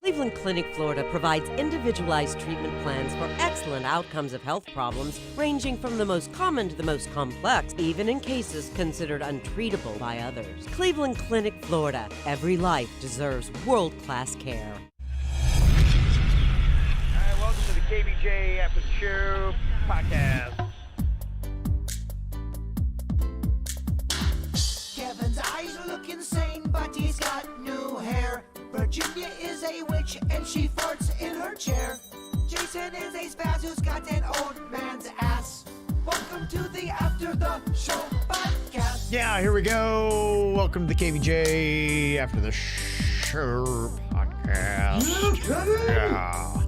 Cleveland Clinic, Florida provides individualized treatment plans for excellent outcomes of health problems ranging from the most common to the most complex, even in cases considered untreatable by others. Cleveland Clinic, Florida. Every life deserves world-class care. All right, welcome to the KVJ After the Show Podcast. Kevin's eyes look insane, but he's got new hair. Virginia is a witch and she farts in her chair. Jason is a spaz who's got an old man's ass. Welcome to the After the Show Podcast. Yeah, here we go. Welcome to the KVJ After the Show Podcast. Yeah.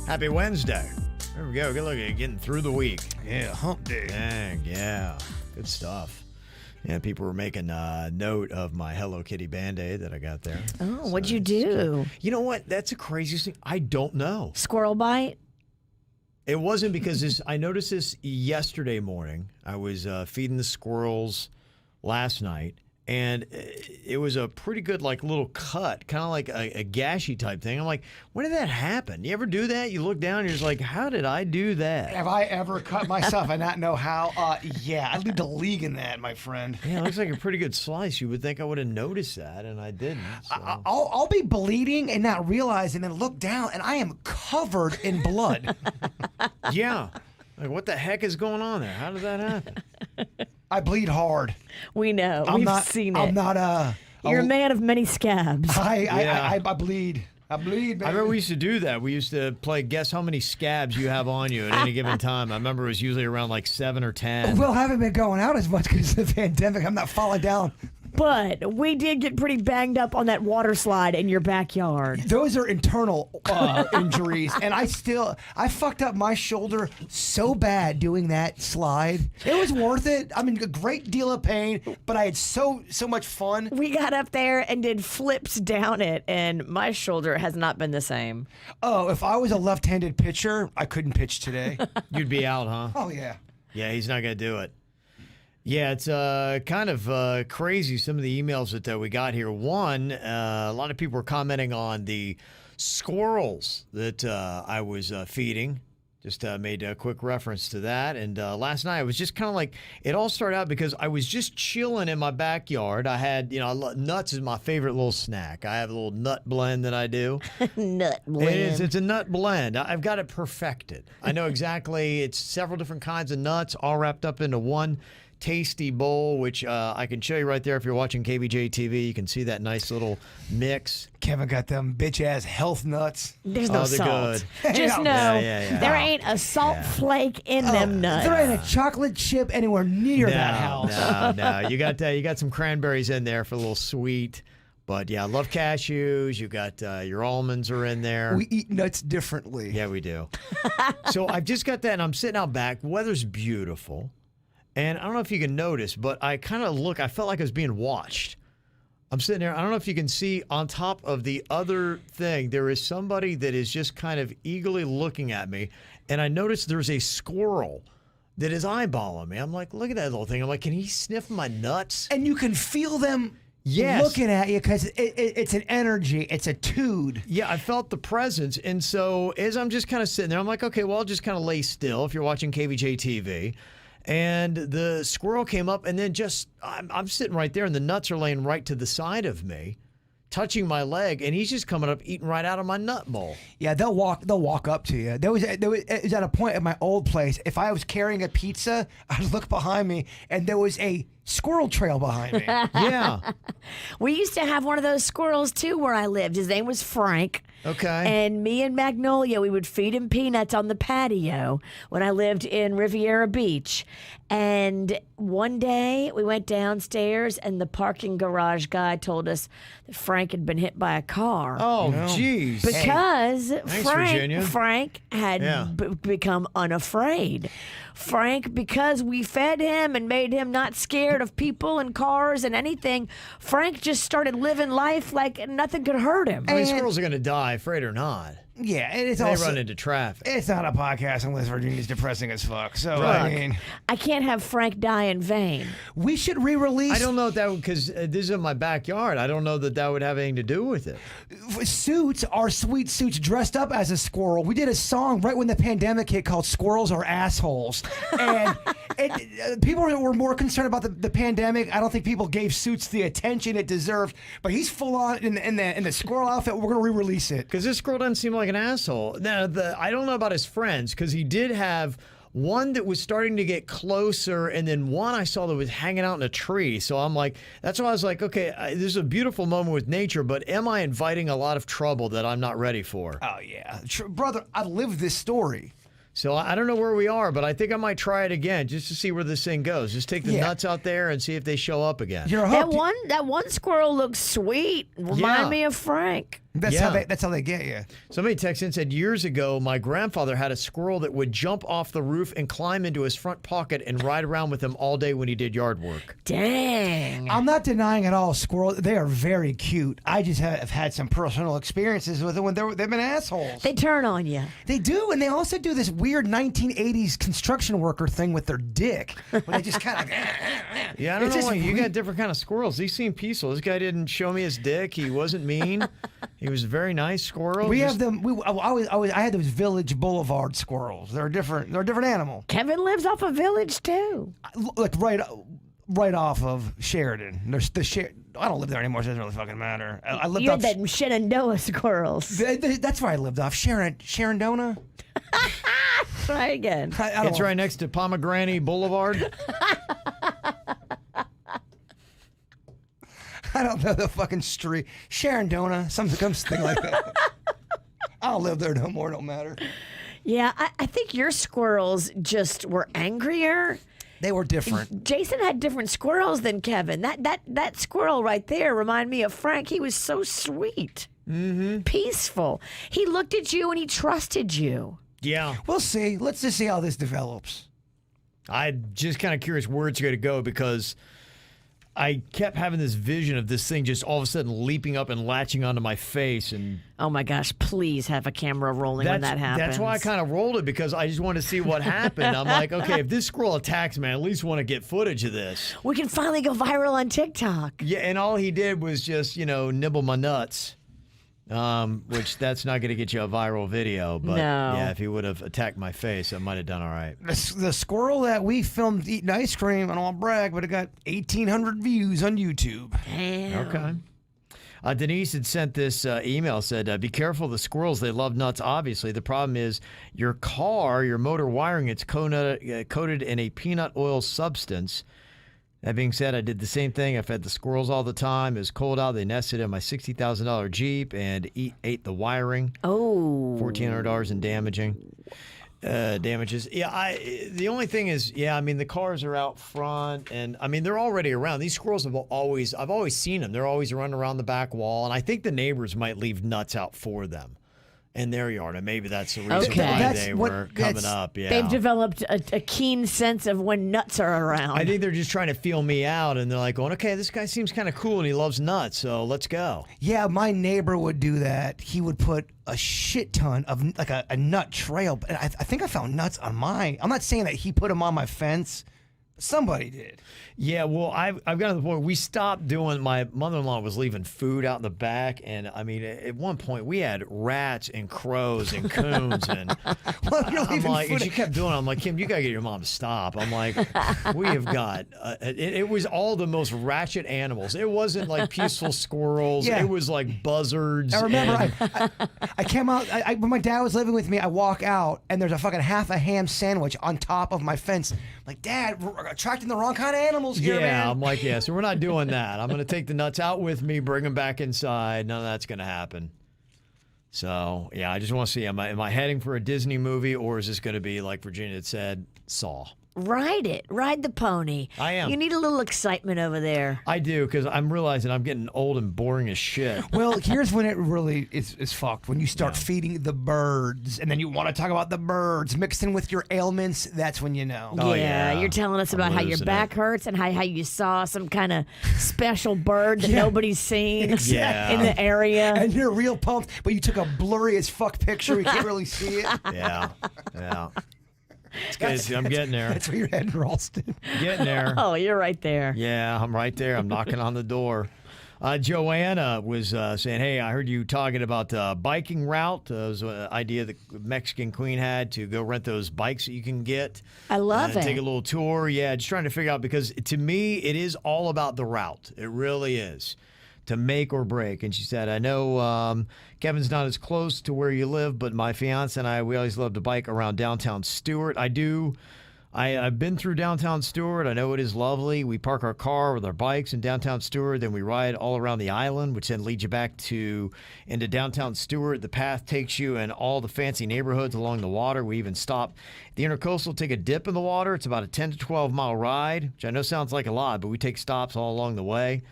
Happy Wednesday. There we go. Good look at it, getting through the week. Yeah, hump day. Dang, yeah. Good stuff. Yeah, people were making note of my Hello Kitty Band-Aid that I got there. Oh, what'd you do? You know what? That's the craziest thing. I don't know. Squirrel bite? It wasn't because I noticed this yesterday morning. I was feeding the squirrels last night, and it was a pretty good, like, little cut, kind of like a gashy type thing. I'm like, when did that happen? You ever do that? You look down, and you're just like, how did I do that? Have I ever cut myself and not know how? Yeah, I lead the league in that, my friend. Yeah, it looks like a pretty good slice. You would think I would have noticed that, and I didn't. So. I'll be bleeding and not realizing, and look down, and I am covered in blood. Yeah. Like, what the heck is going on there? How did that happen? I bleed hard. We know. We've seen it. I'm not You're a man of many scabs. I bleed. I bleed, baby. I remember we used to do that. We used to play guess how many scabs you have on you at any given time. I remember it was usually around like 7 or 10. Well, I haven't been going out as much because of the pandemic. I'm not falling down. But we did get pretty banged up on that water slide in your backyard. Those are internal injuries, and I fucked up my shoulder so bad doing that slide. It was worth it. I mean, a great deal of pain, but I had so much fun. We got up there and did flips down it, and my shoulder has not been the same. Oh, if I was a left-handed pitcher, I couldn't pitch today. You'd be out, huh? Oh, yeah. Yeah, he's not going to do it. Yeah, it's kind of crazy, some of the emails that we got here. One, a lot of people were commenting on the squirrels that I was feeding. Just made a quick reference to that. And last night, I was just kind of like, it all started out because I was just chilling in my backyard. I had, nuts is my favorite little snack. I have a little nut blend that I do. Nut blend. It's a nut blend. I've got it perfected. I know exactly. It's several different kinds of nuts all wrapped up into one tasty bowl, which I can show you right there. If you're watching KVJ TV, you can see that nice little mix. Kevin got them bitch-ass health nuts. There's no salt. Good. Just know there ain't a salt flake in them nuts. There ain't a chocolate chip anywhere near that house. No. You got some cranberries in there for a little sweet. But yeah, I love cashews. You got your almonds are in there. We eat nuts differently. Yeah, we do. So I've just got that, and I'm sitting out back. Weather's beautiful. And I don't know if you can notice, but I kind of I felt like I was being watched. I'm sitting there. I don't know if you can see on top of the other thing, there is somebody that is just kind of eagerly looking at me. And I noticed there's a squirrel that is eyeballing me. I'm like, look at that little thing. I'm like, can he sniff my nuts? And you can feel them Yes. looking at you because it's an energy. It's a tude. Yeah, I felt the presence. And so as I'm just kind of sitting there, I'm like, okay, well, I'll just kind of lay still if you're watching KVJ TV. And the squirrel came up, and then I'm sitting right there, and the nuts are laying right to the side of me, touching my leg, and he's just coming up, eating right out of my nut bowl. Yeah, they'll walk up to you. It was at a point at my old place. If I was carrying a pizza, I'd look behind me, and there was a squirrel trail behind me. Yeah. We used to have one of those squirrels, too, where I lived. His name was Frank. Okay. And me and Magnolia, we would feed him peanuts on the patio when I lived in Riviera Beach. And one day we went downstairs and the parking garage guy told us that Frank had been hit by a car. Oh, jeez. Because Virginia. Frank had become unafraid. Frank, because we fed him and made him not scared of people and cars and anything, Frank just started living life like nothing could hurt him. I mean, squirrels are going to die, afraid or not. Yeah, and it's They also run into traffic. it's not a podcast unless Virginia's depressing as fuck. So Right. I mean, I can't have Frank die in vain. we should re-release. I don't know if that because this is in my backyard. I don't know that would have anything to do with it. Suits, our sweet suits dressed up as a squirrel. We did a song right when the pandemic hit called "Squirrels Are Assholes," and people were more concerned about the pandemic. I don't think people gave Suits the attention it deserved. But he's full on in the squirrel outfit. We're gonna re-release it. Because this squirrel doesn't seem like an asshole. Now, I don't know about his friends because he did have one that was starting to get closer, and then one I saw that was hanging out in a tree. So I'm like, that's why I was like, okay, this is a beautiful moment with nature, but am I inviting a lot of trouble that I'm not ready for? Oh yeah, brother, I've lived this story. So I don't know where we are, but I think I might try it again just to see where this thing goes. Just take the nuts out there and see if they show up again. You're That hooked. that one squirrel looks sweet. Remind me of Frank. That's Yeah. how they get you. Somebody texted and said, years ago, my grandfather had a squirrel that would jump off the roof and climb into his front pocket and ride around with him all day when he did yard work. Dang. I'm not denying at all squirrels. They are very cute. I just have had some personal experiences with them when they've been assholes. They turn on you. They do, and they also do this weird 1980s construction worker thing with their dick. Where they just kind of. Yeah, I don't know why. You got different kind of squirrels. These seem peaceful. This guy didn't show me his dick. He wasn't mean. He was a very nice squirrel. We have them. I had those Village Boulevard squirrels. They're a different animal. Kevin lives off a village too. Like right off of Sheridan. There's the I don't live there anymore, so it doesn't really fucking matter. I lived You're off. that Shenandoah squirrels. That's where I lived off. Sharondona. Try again. I don't It's know. right next to Pomegranate Boulevard. I don't know the fucking street. Sharondona, something like that. I don't live there no more. Don't matter. Yeah, I think your squirrels just were angrier. They were different. Jason had different squirrels than Kevin. That squirrel right there reminded me of Frank. He was so sweet, peaceful. He looked at you and he trusted you. Yeah. We'll see. Let's just see how this develops. I'm just kind of curious where it's going to go because I kept having this vision of this thing just all of a sudden leaping up and latching onto my face. And Oh my gosh, please have a camera rolling when that happens. that's why I kind of rolled it because I just wanted to see what happened. I'm like, okay, if this squirrel attacks me, I at least want to get footage of this. We can finally go viral on TikTok. Yeah, and all he did was just, nibble my nuts. Which that's not going to get you a viral video, but No. yeah, if he would have attacked my face, I might have done all right. The squirrel that we filmed eating ice cream, I don't want to brag, but it got 1,800 views on YouTube. Damn. Okay. Denise had sent this email, said, be careful of the squirrels. They love nuts, obviously. The problem is your motor wiring, it's coated in a peanut oil substance. That being said, I did the same thing. I fed the squirrels all the time. It was cold out. They nested in my $60,000 Jeep and ate the wiring. Oh. $1,400 in damages. Yeah, the only thing is, the cars are out front, and they're already around. These squirrels I've always seen them. They're always running around the back wall, and I think the neighbors might leave nuts out for them in their yard, and maybe that's the reason Okay. why That's they what- were coming that's- up. Yeah, They've developed a keen sense of when nuts are around. I think they're just trying to feel me out, and they're like going, okay, this guy seems kind of cool, and he loves nuts, so let's go. Yeah, my neighbor would do that. He would put a shit ton of like a nut trail. But I think I found nuts on mine. I'm not saying that he put them on my fence. Somebody did. Yeah, well, I've got to the point we stopped doing. My mother-in-law was leaving food out in the back, and at one point we had rats and crows and coons, and Well, you're I'm leaving like, and food. she kept doing it. I'm like, Kim, you gotta get your mom to stop. I'm like, we have got. It was all the most ratchet animals. It wasn't like peaceful squirrels. Yeah. It was like buzzards. I remember and- I came out when my dad was living with me. I walk out and there's a fucking half a ham sandwich on top of my fence. I'm like, Dad, we're attracting the wrong kind of animals here, Yeah, man. I'm like, so we're not doing that. I'm going to take the nuts out with me, bring them back inside. None of that's going to happen. So, yeah, I just want to see, am I heading for a Disney movie, or is this going to be, like Virginia had said, Saw? Ride it. Ride the pony. I am. You need a little excitement over there. I do, because I'm realizing I'm getting old and boring as shit. Well, here's when it really is fucked. When you start feeding the birds, and then you want to talk about the birds mixed in with your ailments, that's when you know. Oh, yeah. You're telling us about how your losing back it. hurts and how you saw some kind of special bird that nobody's seen Yeah. in the area. And you're real pumped, but you took a blurry as fuck picture. You can't really see it. Yeah. It's good. I'm getting there. That's where you're heading, Ralston. Getting there. Oh, you're right there. Yeah, I'm right there. I'm knocking on the door. Joanna was saying, hey, I heard you talking about the biking route. It was an idea the Mexican Queen had to go rent those bikes that you can get. I love it. Take a little tour. Yeah, just trying to figure out, because to me, it is all about the route. It really is. To make or break. And she said, I know Kevin's not as close to where you live, but my fiance and I, we always love to bike around downtown Stewart. I've been through downtown Stewart. I know it is lovely. We park our car with our bikes in downtown Stewart, then we ride all around the island, which then leads you back into downtown Stewart. The path takes you in all the fancy neighborhoods along the water. We even stop at the Intercoastal, take a dip in the water. It's about a 10 to 12 mile ride, which I know sounds like a lot, but we take stops all along the way.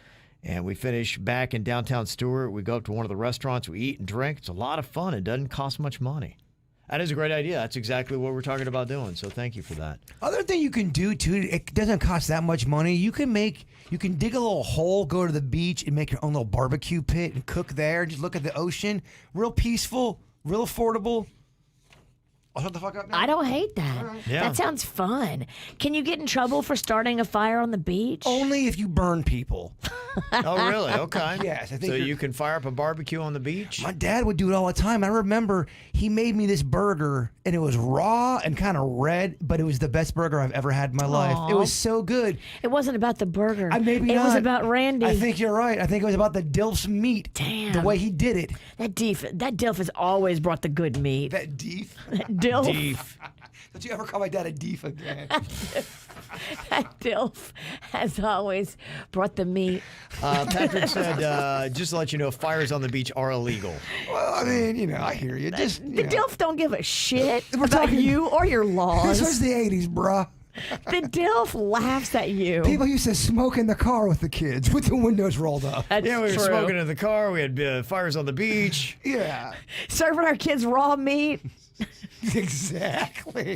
And we finish back in downtown Stewart. We go up to one of the restaurants. We eat and drink. It's a lot of fun. It doesn't cost much money. That is a great idea. That's exactly what we're talking about doing. So thank you for that. Other thing you can do too, it doesn't cost that much money. You can dig a little hole, go to the beach, and make your own little barbecue pit and cook there. Just look at the ocean. Real peaceful, real affordable. I'll shut the fuck up now. I don't hate that. Yeah. That sounds fun. Can you get in trouble for starting a fire on the beach? Only if you burn people. Oh, really? Okay. Yes, I think so you're- you can fire up a barbecue on the beach? My dad would do it all the time. I remember he made me this burger, and it was raw and kind of red, but it was the best burger I've ever had in my life. It was so good. It wasn't about the burger. Maybe it not. was about Randy. I think you're right. I think it was about the Dilf's meat. Damn. The way he did it. That Dilf has always brought the good meat. That Deef. Dilf. Beef. Don't you ever call my dad a Deef again? That Dilf has always brought the meat. Patrick said, just to let you know, fires on the beach are illegal. Well, I mean, I hear you. Just The Dilf don't give a shit We're about talking- you or your This laws. was the 80s, bruh. The Dilf laughs at you. People used to smoke in the car with the kids with the windows rolled up. That's Yeah, we were true. smoking in the car. We had fires on the beach. Yeah, Serving our kids raw meat. exactly.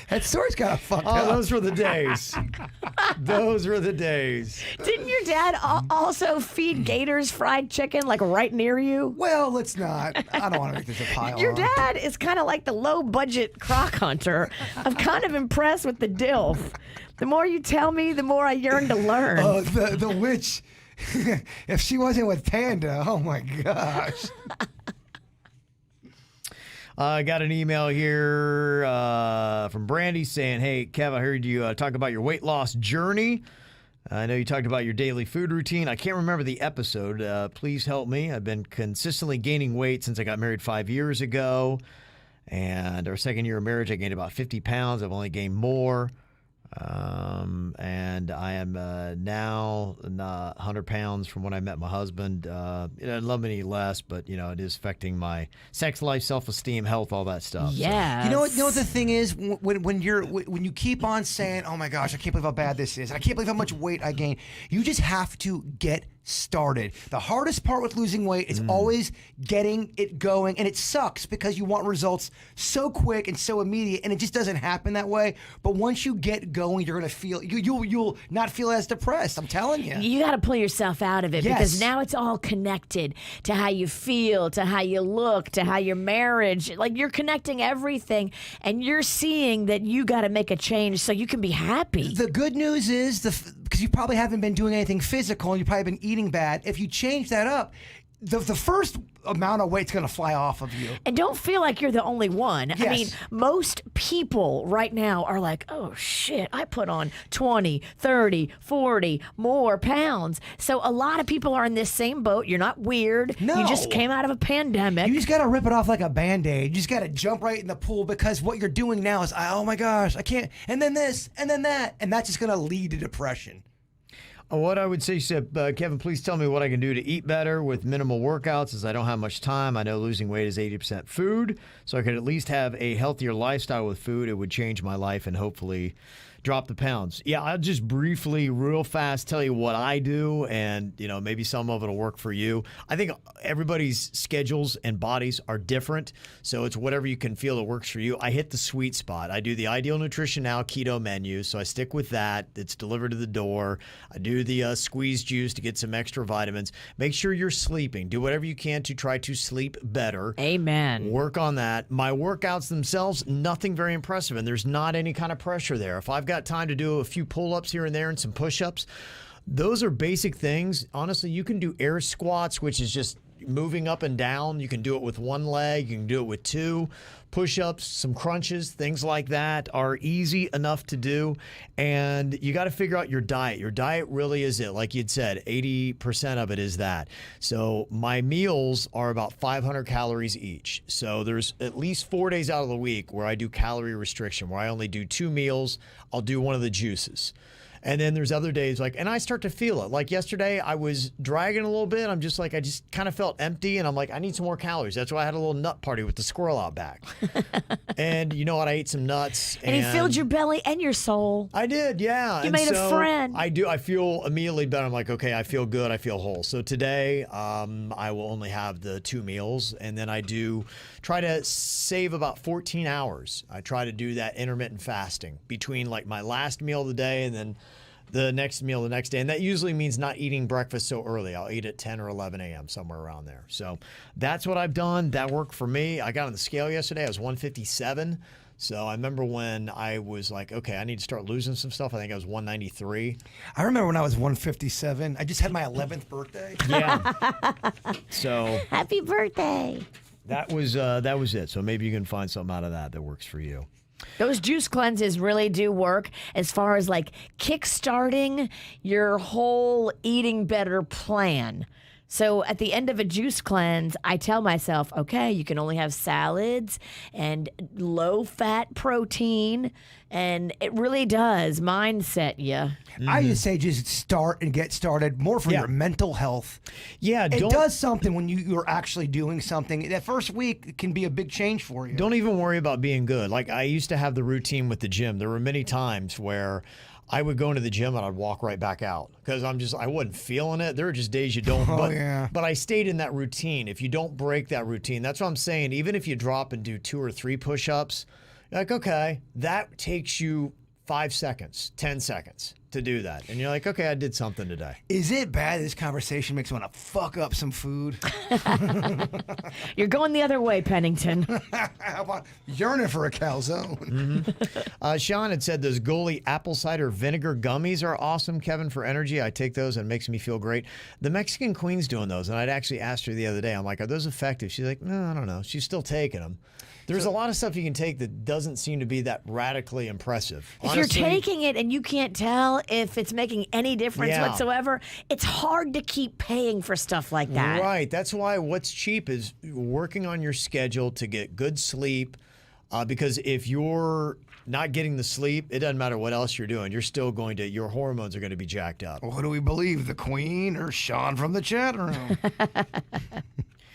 That story's kind of fucked Oh, up. those were the days. Those were the days. Didn't your dad also feed gators fried chicken like right near you? Well, let's not. I don't want to make this a pile Your on. dad is kind of like the low budget croc hunter. I'm kind of impressed with the Dilf. The more you tell me, the more I yearn to learn. Oh, the witch. If she wasn't with Panda, oh my gosh. I got an email here from Brandy saying, hey, Kev, I heard you talk about your weight loss journey. I know you talked about your daily food routine. I can't remember the episode. Please help me. I've been consistently gaining weight since I got married 5 years ago. And our second year of marriage, I gained about 50 pounds. I've only gained more. And I am now 100 pounds from when I met my husband. I love me any less, but it is affecting my sex life, self-esteem, health, all that stuff. So. Yeah. You know what the thing is when you keep on saying, "Oh my gosh, I can't believe how bad this is. I can't believe how much weight I gained." You just have to get started. The hardest part with losing weight is always getting it going, and it sucks because you want results so quick and so immediate, and it just doesn't happen that way. But once you get going, you're gonna feel you'll not feel as depressed. I'm telling you. You got to pull yourself out of it because now it's all connected to how you feel, to how you look, to how your marriage. Like you're connecting everything, and you're seeing that you got to make a change so you can be happy. The good news is because you probably haven't been doing anything physical and you've probably been eating bad. If you change that up, the first amount of weight's going to fly off of you. And don't feel like you're the only one. I Yes. mean, most people right now are like, oh shit, I put on 20, 30, 40 more pounds. So a lot of people are in this same boat. You're not weird. No. You just came out of a pandemic. You just got to rip it off like a Band-Aid. You just got to jump right in the pool because what you're doing now is, oh my gosh, I can't. And then this, and then that. And that's just going to lead to depression. What I would say, Kevin, please tell me what I can do to eat better with minimal workouts, as I don't have much time. I know losing weight is 80% food, so I could at least have a healthier lifestyle with food. It would change my life and hopefully Drop the pounds. Yeah, I'll just briefly, real fast, tell you what I do, and maybe some of it will work for you. I think everybody's schedules and bodies are different, so it's whatever you can feel that works for you. I hit the sweet spot. I do the Ideal Nutrition Now keto menu, so I stick with that. It's delivered to the door. I do the squeeze juice to get some extra vitamins. Make sure you're sleeping. Do whatever you can to try to sleep better. Amen. Work on that. My workouts themselves, nothing very impressive, and there's not any kind of pressure there. If I've got time to do a few pull-ups here and there and some push-ups, those are basic things. Honestly, you can do air squats, which is just moving up and down. You can do it with one leg. You can do it with two. Push-ups, some crunches, things like that are easy enough to do. And you got to figure out your diet. Your diet really is it. Like you'd said, 80% of it is that. So my meals are about 500 calories each. So there's at least 4 days out of the week where I do calorie restriction, where I only do 2 meals. I'll do one of the juices. And then there's other days and I start to feel it. Like yesterday, I was dragging a little bit. I'm just I just kind of felt empty. And I'm like, I need some more calories. That's why I had a little nut party with the squirrel out back. And you know what? I ate some nuts. And he filled your belly and your soul. I did, yeah. You made a friend. I do. I feel immediately better. I'm like, okay, I feel good. I feel whole. So today, I will only have the 2 meals. And then I do try to save about 14 hours. I try to do that intermittent fasting between my last meal of the day and then the next meal the next day. And that usually means not eating breakfast so early. I'll eat at 10 or 11 a.m., somewhere around there. So that's what I've done. That worked for me. I got on the scale yesterday. I was 157. So I remember when I was like, okay, I need to start losing some stuff. I think I was 193. I remember when I was 157. I just had my 11th birthday. Yeah. So Happy birthday. that was it. So maybe you can find something out of that works for you. Those juice cleanses really do work as far as kick-starting your whole eating better plan. So at the end of a juice cleanse, I tell myself, okay, you can only have salads and low-fat protein, and it really does mindset you. I just say just start and get started more for your mental health. Yeah, it does something when you're actually doing something. That first week can be a big change for you. Don't even worry about being good. I used to have the routine with the gym. There were many times where I would go into the gym and I'd walk right back out because I wasn't feeling it. There are just days you don't. But I stayed in that routine. If you don't break that routine, that's what I'm saying. Even if you drop and do 2 or 3 push-ups, you're like, okay, that takes you 5 seconds, 10 seconds to do that. And you're like, okay, I did something today. Is it bad this conversation makes me want to fuck up some food? You're going the other way, Pennington. How about yearning for a calzone? Mm-hmm. Sean had said those Goli apple cider vinegar gummies are awesome, Kevin, for energy. I take those and it makes me feel great. The Mexican Queen's doing those, and I'd actually asked her the other day, I'm like, are those effective? She's like, no, I don't know. She's still taking them. There's a lot of stuff you can take that doesn't seem to be that radically impressive. If you're taking it and you can't tell if it's making any difference whatsoever, it's hard to keep paying for stuff like that. Right. That's why what's cheap is working on your schedule to get good sleep. Because if you're not getting the sleep, it doesn't matter what else you're doing. You're still your hormones are going to be jacked up. Well, who do we believe, the Queen or Sean from the chat room?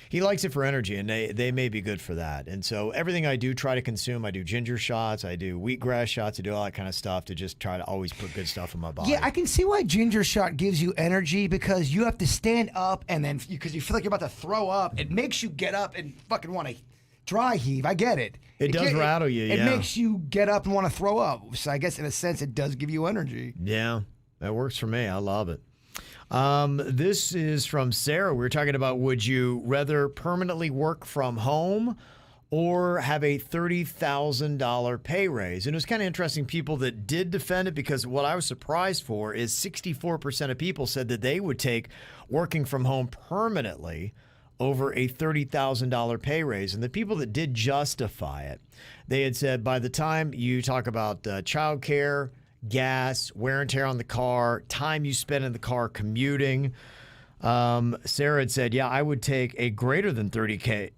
He likes it for energy, and they may be good for that. And so everything I do try to consume, I do ginger shots, I do wheatgrass shots, I do all that kind of stuff to just try to always put good stuff in my body. Yeah, I can see why ginger shot gives you energy because you have to stand up and then because you feel like you're about to throw up. It makes you get up and fucking want to dry heave. I get it. It does rattle you, It makes you get up and want to throw up. So I guess in a sense it does give you energy. Yeah, that works for me. I love it. This is from Sarah. We were talking about, would you rather permanently work from home or have a $30,000 pay raise? And it was kind of interesting, people that did defend it, because what I was surprised for is 64% of people said that they would take working from home permanently over a $30,000 pay raise. And the people that did justify it, they had said by the time you talk about childcare, gas, wear and tear on the car, time you spend in the car commuting. Sarah had said, yeah, I would take a greater than $30K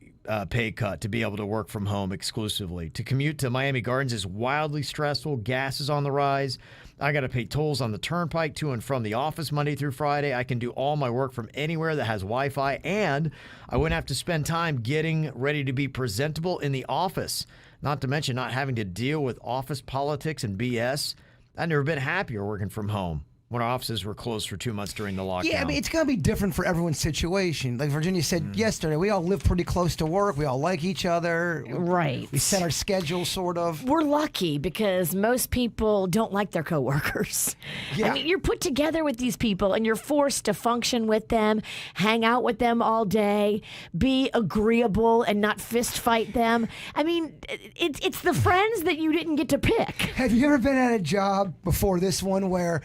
pay cut to be able to work from home exclusively. To commute to Miami Gardens is wildly stressful. Gas is on the rise. I got to pay tolls on the turnpike to and from the office Monday through Friday. I can do all my work from anywhere that has Wi-Fi, and I wouldn't have to spend time getting ready to be presentable in the office, not to mention not having to deal with office politics and BS. I've never been happier working from home when our offices were closed for 2 months during the lockdown. Yeah, I mean, it's going to be different for everyone's situation. Like Virginia said yesterday, we all live pretty close to work. We all like each other. Right. We set our schedule, sort of. We're lucky because most people don't like their coworkers. Yeah. I mean, you're put together with these people and you're forced to function with them, hang out with them all day, be agreeable and not fist fight them. I mean, it's the friends that you didn't get to pick. Have you ever been at a job before this one where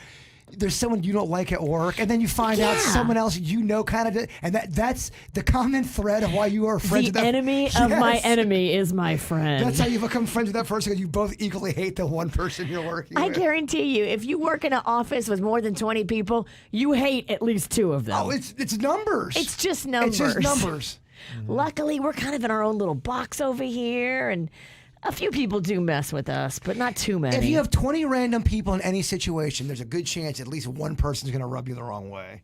there's someone you don't like at work, and then you find out someone else you know kind of, and that's the common thread of why you are friends with that. The enemy of my enemy is my friend. That's how you become friends with that person, because you both equally hate the one person you're working with. I guarantee you, if you work in an office with more than 20 people, you hate at least 2 of them. Oh, it's numbers. It's just numbers. It's just numbers. Luckily, we're kind of in our own little box over here, and a few people do mess with us, but not too many. If you have 20 random people in any situation, there's a good chance at least one person's going to rub you the wrong way.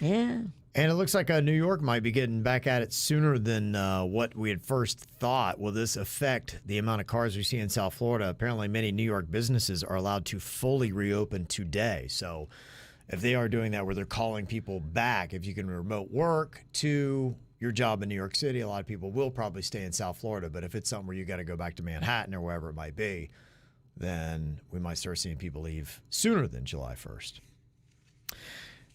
Yeah. And it looks like New York might be getting back at it sooner than what we had first thought. Will this affect the amount of cars we see in South Florida? Apparently, many New York businesses are allowed to fully reopen today. So if they are doing that where they're calling people back, if you can remote work to your job in New York City, a lot of people will probably stay in South Florida. But if it's something where you got to go back to Manhattan or wherever it might be, then we might start seeing people leave sooner than July 1st.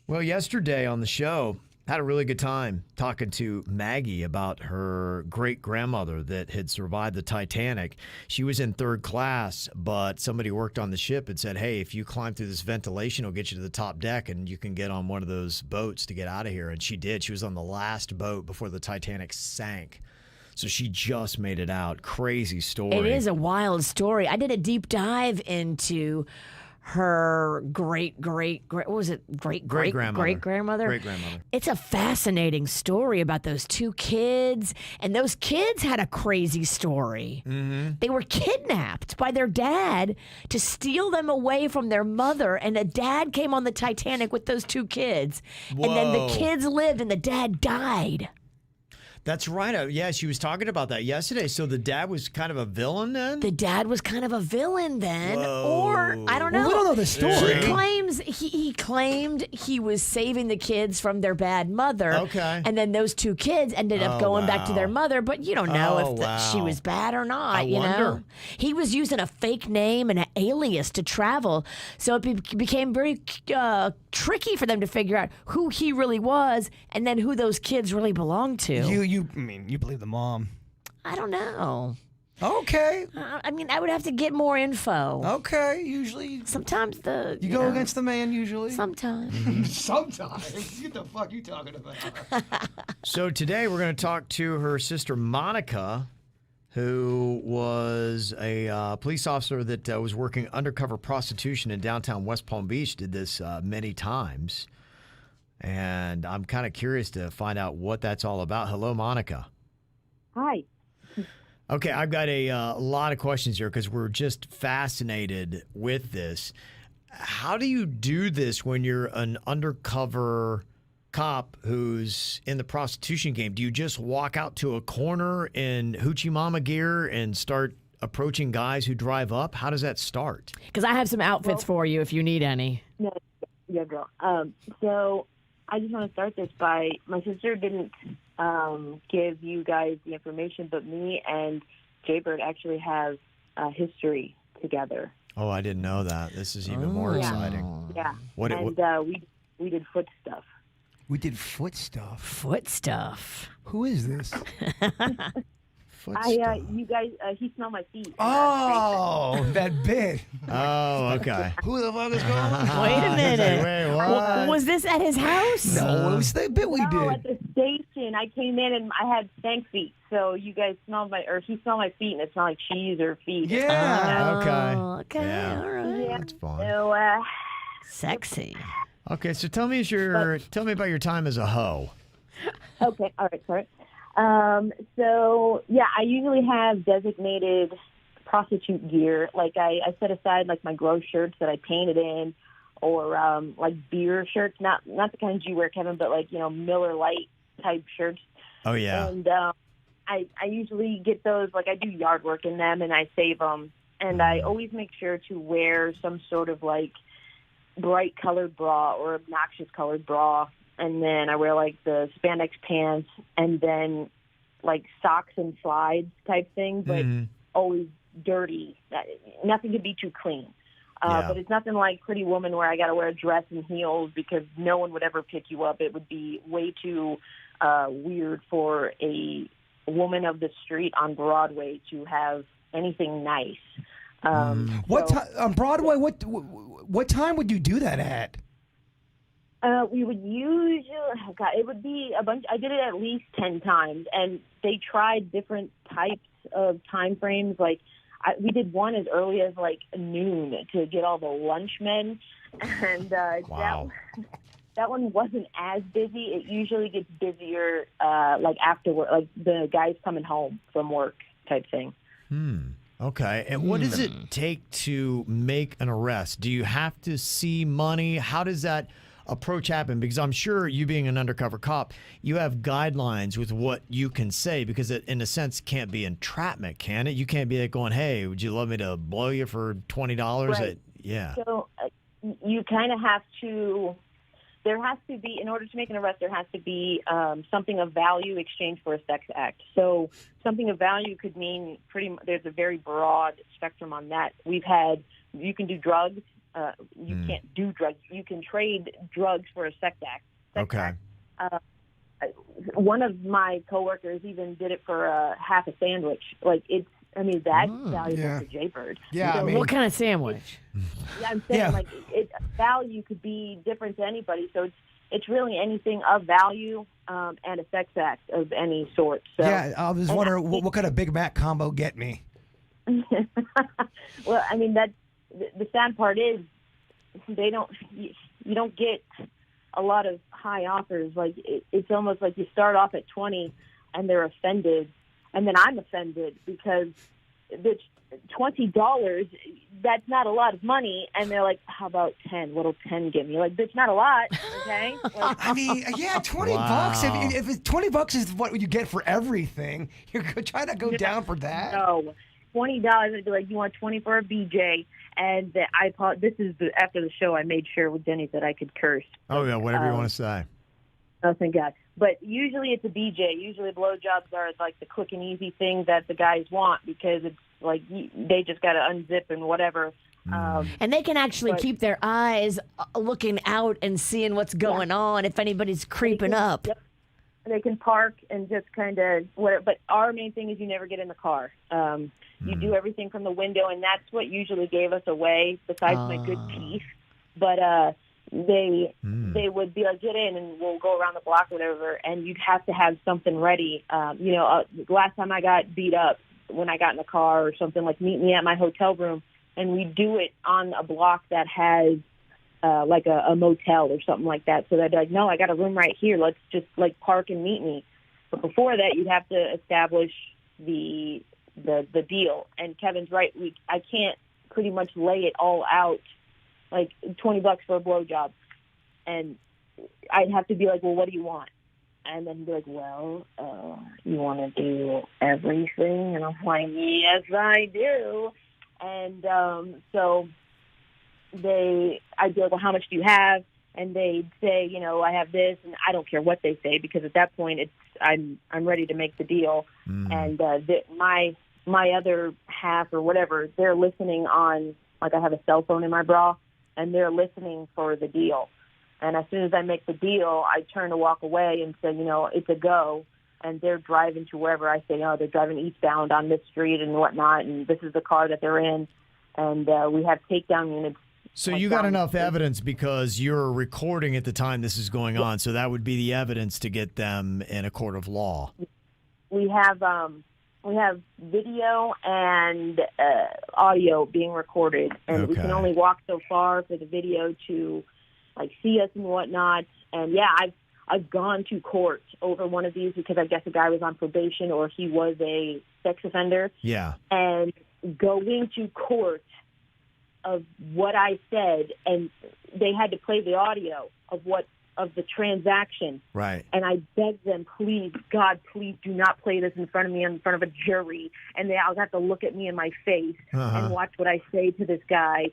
Well, yesterday on the show, had a really good time talking to Maggie about her great-grandmother that had survived the Titanic. She was in 3rd class, but somebody worked on the ship and said, hey, if you climb through this ventilation, it'll get you to the top deck and you can get on one of those boats to get out of here. And she did. She was on the last boat before the Titanic sank. So she just made it out. Crazy story. It is a wild story. I did a deep dive into her great-grandmother. Great-grandmother. It's a fascinating story about those 2 kids, and those kids had a crazy story. Mm-hmm. They were kidnapped by their dad to steal them away from their mother, and the dad came on the Titanic with those 2 kids. Whoa. And then the kids lived, and the dad died. That's right. Yeah, she was talking about that yesterday. So the dad was kind of a villain then? The dad was kind of a villain then. Whoa. Or, I don't know. Well, we don't know the story. He claimed he was saving the kids from their bad mother. Okay. And then those 2 kids ended up going back to their mother, but you don't know if she was bad or not, I wonder. know? He was using a fake name and an alias to travel, so it became very tricky for them to figure out who he really was and then who those kids really belonged to. You believe the mom. I don't know. Okay. I mean, I would have to get more info. Okay. Usually. Sometimes You go against the man, usually. Sometimes. Sometimes. What the fuck are you talking about? So today we're going to talk to her sister Monica, who was a police officer that was working undercover prostitution in downtown West Palm Beach, did this many times. And I'm kind of curious to find out what that's all about. Hello, Monica. Hi. Okay, I've got a lot of questions here because we're just fascinated with this. How do you do this when you're an undercover cop who's in the prostitution game? Do you just walk out to a corner in Hoochie Mama gear and start approaching guys who drive up? How does that start? Because I have some outfits for you if you need any. No, yeah, girl. So I just want to start this by, my sister didn't give you guys the information, but me and Jaybird actually have history together. Oh, I didn't know that. This is even more exciting. Yeah. We did foot stuff. We did foot stuff. Foot stuff. Who is this? Foot stuff. You guys, he smelled my feet. Oh, that bit. Oh, okay. Who the fuck is going on? Wait a minute. Wait, what? Was this at his house? No, it was the bit we No, did. at the station, I came in and I had stank feet. So you guys smelled he smelled my feet, and it smelled like cheese or feet. Yeah. Okay. Okay, Yeah. all right. That's fine. So, Sexy. Okay, so tell me about your time as a hoe. okay, all right, sorry. So yeah, I usually have designated prostitute gear. Like I set aside like my glow shirts that I painted in, or like beer shirts, not the kinds you wear, Kevin, but like, Miller Lite type shirts. Oh yeah. And I usually get those, like I do yard work in them and I save them. and I always make sure to wear some sort of like bright colored bra or obnoxious colored bra, and then I wear like the spandex pants, and then like socks and slides type thing, but always dirty. Nothing could be too clean. But it's nothing like Pretty Woman where I got to wear a dress and heels because no one would ever pick you up. It would be way too weird for a woman of the street on Broadway to have anything nice. On Broadway? What time would you do that at? We would usually, it would be a bunch. I did it at least 10 times, and they tried different types of time frames. Like we did one as early as like noon to get all the lunchmen, and that one wasn't as busy. It usually gets busier like afterward, like the guys coming home from work type thing. Okay. And what does it take to make an arrest? Do you have to see money? How does that approach happen? Because I'm sure you being an undercover cop, you have guidelines with what you can say, because it, in a sense, can't be entrapment, can it? You can't be like going, hey, would you love me to blow you for $20? Right. Yeah. So you kind of have to, there has to be, in order to make an arrest, there has to be something of value exchanged for a sex act. So something of value could mean there's a very broad spectrum on that. We've had, you can do drugs. You can't do drugs. You can trade drugs for a sex act. Okay. One of my coworkers even did it for half a sandwich. Like that's valuable to Jaybird. Yeah, So what kind of sandwich? Yeah, I'm saying value could be different to anybody. So it's really anything of value and a sex act of any sort. So, yeah, I was wondering what kind of Big Mac combo get me. Well, I mean the sad part is you don't get a lot of high offers. Like it's almost like you start off at 20 and they're offended, and then I'm offended because the $20, that's not a lot of money, and they're like, how about 10? What'll 10 give me? Like, that's not a lot, okay? Like, I mean, yeah, $20. If it's $20 is what you get for everything, you're trying to go down for that. No. $20, I'd be like, you want 20 for a BJ? And this is after the show, I made sure with Denny that I could curse. Oh, yeah, whatever you want to say. Oh, thank God. But usually it's a BJ. Usually blowjobs are like the quick and easy thing that the guys want, because it's like they just got to unzip and whatever. And they can actually keep their eyes looking out and seeing what's going on if anybody's creeping up. Yep. They can park and just kind of whatever. But our main thing is you never get in the car. You do everything from the window, and that's what usually gave us away, besides my good teeth. But they would be like, get in, and we'll go around the block or whatever, and you'd have to have something ready. The last time I got beat up, when I got in the car or something, like meet me at my hotel room, and we do it on a block that has like a motel or something like that. So they'd be like, no, I got a room right here. Let's just like park and meet me. But before that, you'd have to establish the deal. And Kevin's right. I can't pretty much lay it all out, like $20 for a blowjob. And I'd have to be like, well, what do you want? And then he'd be like, well, you want to do everything? And I'm like, yes, I do. And so I'd be like, well, how much do you have? And they'd say, I have this, and I don't care what they say, because at that point I'm ready to make the deal. And my other half or whatever, they're listening on, like I have a cell phone in my bra, and they're listening for the deal. And as soon as I make the deal, I turn to walk away and say, it's a go. And they're driving to wherever I say, they're driving eastbound on this street and whatnot, and this is the car that they're in. And we have takedown units. So you got enough evidence because you're recording at the time this is going on, so that would be the evidence to get them in a court of law. We have video and audio being recorded, and we can only walk so far for the video to like see us and whatnot. And yeah, I've gone to court over one of these because I guess a guy was on probation or he was a sex offender. Yeah. And going to court of what I said, and they had to play the audio of what of the transaction. Right. And I begged them, please, God, please do not play this in front of me, in front of a jury. And I'll have to look at me in my face and watch what I say to this guy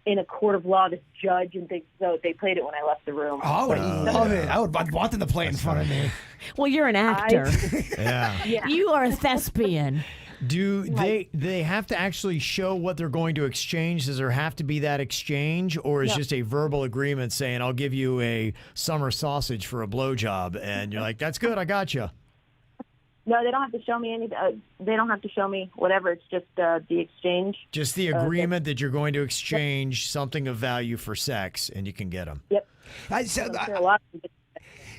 in a court of law, this judge, and things. So they played it when I left the room. Oh, I would love it. I'd want them to play it in front of me. Well, you're an actor. Yeah. You are a thespian. Do they have to actually show what they're going to exchange? Does there have to be that exchange, or is just a verbal agreement saying, I'll give you a summer sausage for a blowjob, and you're like, that's good, I got you? No, they don't have to show me anything. They don't have to show me whatever. It's just the exchange. Just the agreement that you're going to exchange something of value for sex, and you can get them. Yep.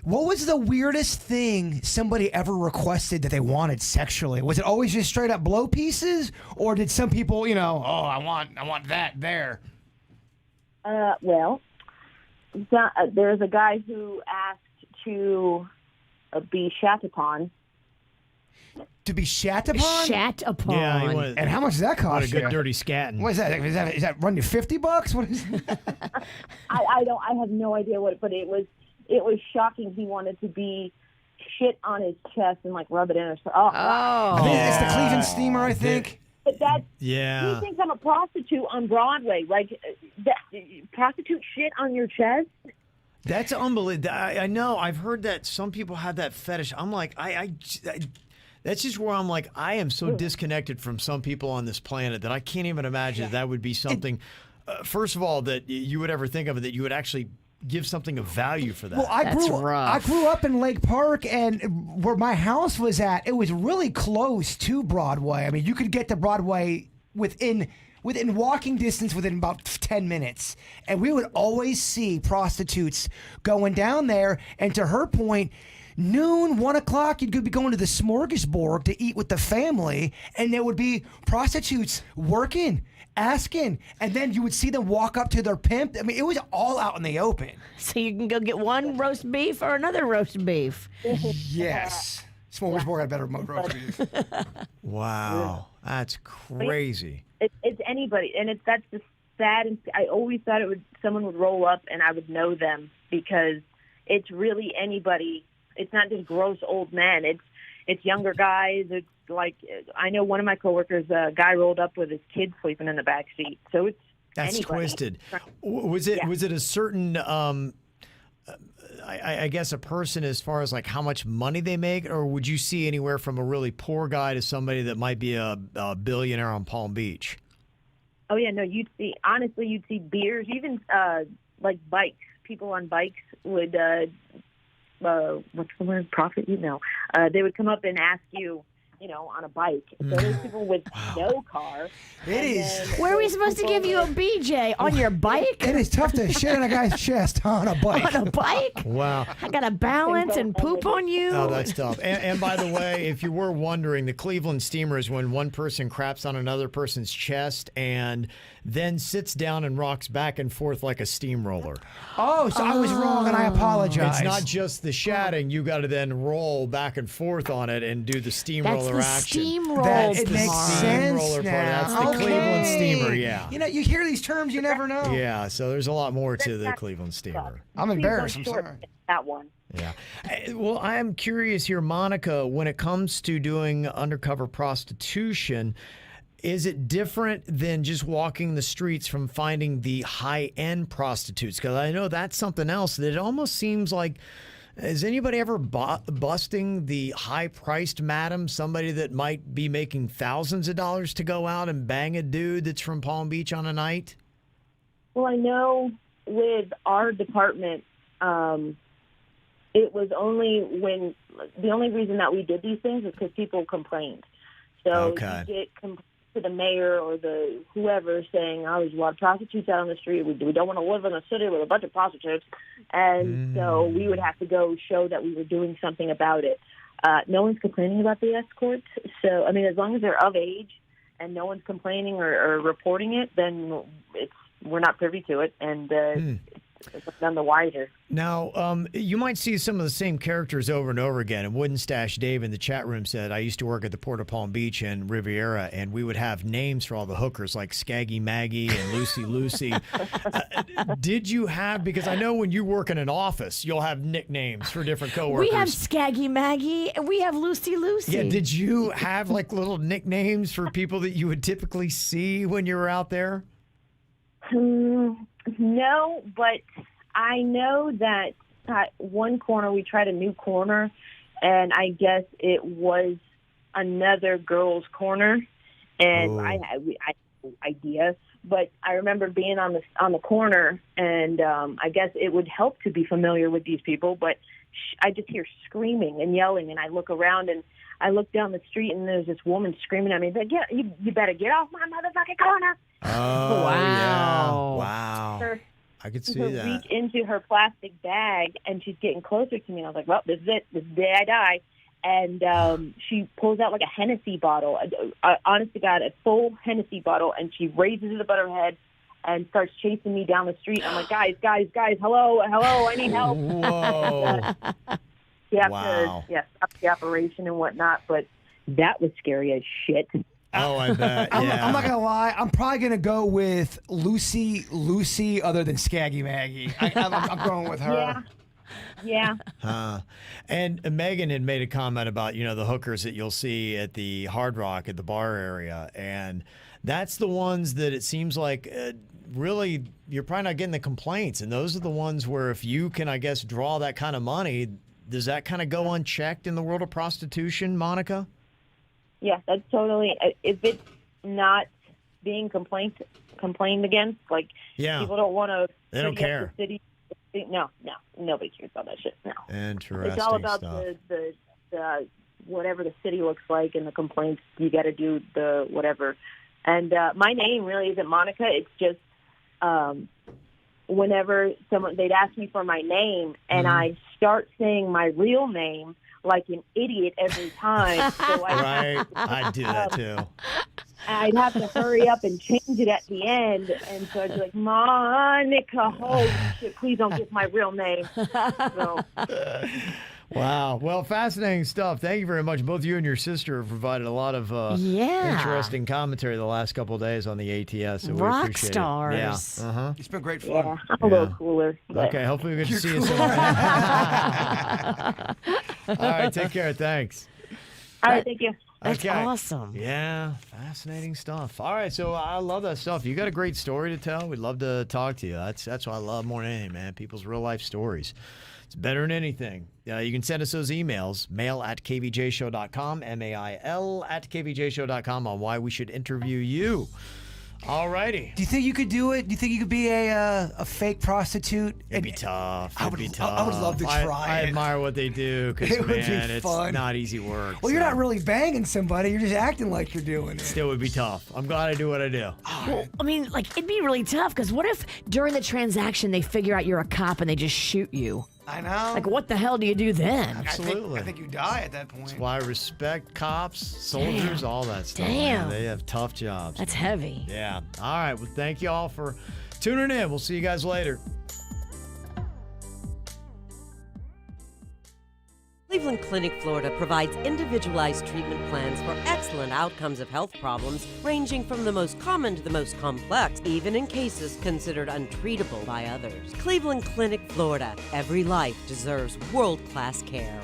What was the weirdest thing somebody ever requested that they wanted sexually? Was it always just straight up blow pieces, or did some people, I want that there? Well, there's a guy who asked to be shat upon. To be shat upon? Shat upon. Yeah, And how much does that cost? What a good dirty scatting. What is that? Is that run you $50? What is that? I have no idea but it was shocking. He wanted to be shit on his chest and rub it in or something. I think it's the Cleveland Steamer, I think. But he thinks I'm a prostitute on Broadway. Prostitute shit on your chest? That's unbelievable. I know. I've heard that some people have that fetish. I'm like, that's just where I'm like, I am so disconnected from some people on this planet that I can't even imagine that would be something, first of all, that you would ever think of it, that you would actually give something of value for that. Well, I grew up in Lake Park, and where my house was at, it was really close to Broadway. I mean, you could get to Broadway within walking distance within about 10 minutes. And we would always see prostitutes going down there. And to her point, noon, 1 o'clock, you'd be going to the Smorgasbord to eat with the family. And there would be prostitutes working, asking. And then you would see them walk up to their pimp. I mean, it was all out in the open. So you can go get one roast beef or another roast beef. Yes. Smorgasbord had better roast beef. Wow. That's crazy. It's anybody, and that's just sad. And I always thought someone would roll up and I would know them, because it's really anybody. It's not just gross old men. It's younger guys. It's like, I know one of my coworkers, a guy rolled up with his kid sleeping in the back seat. So that's anybody. Twisted. Was it a certain? I guess a person as far as how much money they make, or would you see anywhere from a really poor guy to somebody that might be a billionaire on Beach? Oh yeah, no, you'd see beers, even bikes. People on bikes would what's the word? Profit? They would come up and ask you, on a bike. So there's people with no car. It is. Where are we supposed to give you a BJ? On your bike? It is tough to shit on a guy's chest on a bike. On a bike? Wow. I got to balance and poop on you. Oh, that's tough. And by the way, if you were wondering, the Cleveland Steamer is when one person craps on another person's chest and then sits down and rocks back and forth like a steamroller. Oh, so I was wrong and I apologize. It's not just the shatting. You got to then roll back and forth on it and do the steamroller action. It makes sense steamroller now. part. That's the Cleveland Steamer, yeah. You hear these terms, you never know. Yeah, so there's a lot more to the Cleveland Steamer. I'm embarrassed. I'm sorry. That one. Yeah. Well, I'm curious here, Monica, when it comes to doing undercover prostitution, is it different than just walking the streets from finding the high-end prostitutes? Because I know that's something else that it almost seems like, is anybody ever busting the high-priced madam, somebody that might be making thousands of dollars to go out and bang a dude that's from Palm Beach on a night? Well, I know with our department, it was the only reason that we did these things is because people complained. So you get to the mayor or the whoever saying, "Oh, there's a lot of prostitutes out on the street. We don't want to live in a city with a bunch of prostitutes," and so we would have to go show that we were doing something about it. No one's complaining about the escorts. So, I mean, as long as they're of age and no one's complaining or reporting it, then we're not privy to it. And none the wiser. Now, you might see some of the same characters over and over again. And Wooden Stash Dave in the chat room said, I used to work at the Port of Palm Beach and Riviera, and we would have names for all the hookers like Skaggy Maggie and Lucy Lucy. Did you have, because I know when you work in an office, you'll have nicknames for different coworkers. We have Skaggy Maggie and we have Lucy Lucy. Yeah, did you have like little nicknames for people that you would typically see when you were out there? No, but I know that at one corner we tried a new corner, and I guess it was another girl's corner, and I had no idea. But I remember being on the corner, and I guess it would help to be familiar with these people. But I just hear screaming and yelling, and I look around and I look down the street, and there's this woman screaming at me. But you better get off my motherfucking corner! Oh, wow. Yeah. Wow. I could see that. Reach into her plastic bag, and she's getting closer to me. And I was like, well, this is it. This is the day I die. And she pulls out like a Hennessy bottle, honest to God, a full Hennessy bottle, and she raises it above her head and starts chasing me down the street. I'm like, guys, hello, I need help. Whoa. Stop the operation and whatnot, but that was scary as shit. Oh, I bet. Yeah. I'm not gonna lie. I'm probably gonna go with Lucy, other than Skaggy Maggie. I'm going with her. Yeah. And Megan had made a comment about, the hookers that you'll see at the Hard Rock at the bar area. And that's the ones that it seems like really you're probably not getting the complaints. And those are the ones where if you can, I guess, draw that kind of money, does that kind of go unchecked in the world of prostitution, Monica? Yeah, that's totally. If it's not being complained against, like people don't want to. They don't care. The city. No, nobody cares about that shit. No. Interesting. It's all about stuff. the whatever the city looks like and the complaints. You got to do the whatever. And my name really isn't Monica. It's just whenever they'd ask me for my name, and I start saying my real name like an idiot every time. So I do that too. I'd have to hurry up and change it at the end, and so I'd be like, Monica, holy shit, please don't give my real name. So. Wow. Well, fascinating stuff. Thank you very much. Both you and your sister have provided a lot of interesting commentary the last couple of days on the ATS. So we Rock appreciate stars. It. Yeah. Uh-huh. It's been great fun. Yeah, I'm a little cooler. But. Okay. Hopefully we get to see you soon. All right. Take care. Thanks. All right. Thank you. That's awesome. Yeah, fascinating stuff. All right, so I love that stuff. You got a great story to tell. We'd love to talk to you. That's what I love more than anything, man. People's real life stories. It's better than anything. You can send us those emails, mail@kvjshow.com, mail@kvjshow.com on why we should interview you. All righty. Do you think you could do it? Do you think you could be a fake prostitute? It'd be tough. I would love to try I it. admire what they do because, man, it's not easy work. Well, you're not really banging somebody. You're just acting like you're doing it. Still would be tough. I'm glad I do what I do. Well, I mean, it'd be really tough because what if during the transaction they figure out you're a cop and they just shoot you? I know. What the hell do you do then? Absolutely. I think you die at that point. That's why I respect cops, soldiers, all that stuff. Damn. Man. They have tough jobs. That's heavy. Yeah. All right. Well, thank you all for tuning in. We'll see you guys later. Cleveland Clinic, Florida provides individualized treatment plans for excellent outcomes of health problems, ranging from the most common to the most complex, even in cases considered untreatable by others. Cleveland Clinic, Florida. Every life deserves world-class care.